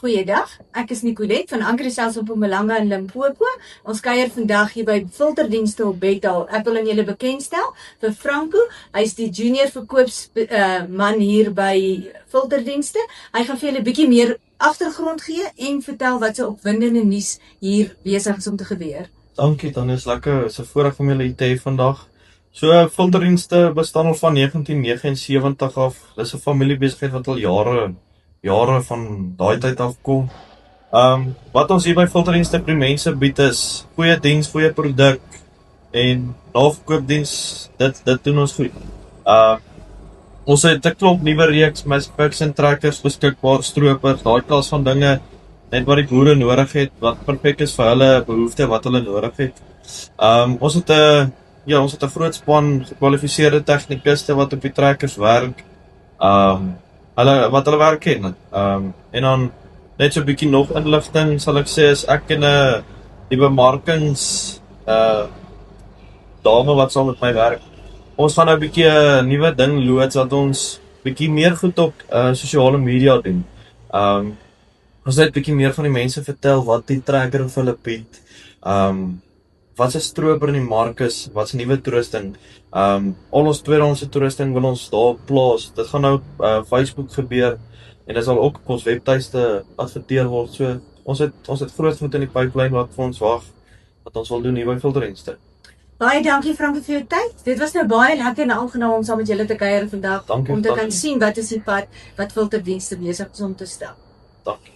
Goeiedag, ek is Nicolette van Ankerstelsel op Mpumalanga in Limpopo. Ons kuier vandag hier by Filterdienste op Bethal. Ek wil aan julle bekendstel vir Franco. Hy is die junior verkoopsman hier by Filterdienste. Hy gaan vir julle 'n bietjie meer agtergrond gee en vertel wat se opwindende nuus hier besig is om te gebeur. Dankie, dan is lekker, is 'n voorreg om julle hier te hê vandag. So, Filterdienste bestaan al van 1979 af. Dis 'n familiebesigheid wat al jare van daai tyd af kom. Wat ons hier by Filterdienste vir die mense bied is goeie diens, goeie produk en naverkoopdiens. Dit doen ons goed. Ons het 'n klomp nuwe reeks picks en trekkers beskikbaar, stroopers, daai klas van dinge net wat die boere nodig het, wat perfek is vir hulle behoefte wat hulle nodig het. Ons het 'n groot span gekwalifiseerde tegniekuste wat op die trekkers werk. Wat hulle werk ken. En dan net so 'n bietjie nog inligting sal ek sê is ek en die bemarkings dame wat saam met my werk. Ons gaan nou 'n bietjie 'n nuwe ding loods wat ons bietjie meer goed op sosiale media doen. Ons net 'n bietjie meer van die mense vertel wat die trekker vir hulle bied. Wat 'n stroper in die mark is, wat 'n nuwe toerusting. Al ons tweedehandse toerusting wil ons daar plaas. Dit gaan nou Facebook gebeur en dit sal ook op ons webtuiste adverteer word. So ons het groot goed in die pipeline wat vir ons wag, wat ons wil doen hier by Filterdienste. Baie dankie Franco vir jou tyd. Dit was nou baie lekker en aangenaam om saam met julle te kuier vandag. Dankie, om te kan dankie. sien wat is die pad wat Filterdienste besig is om te stel. Dankie.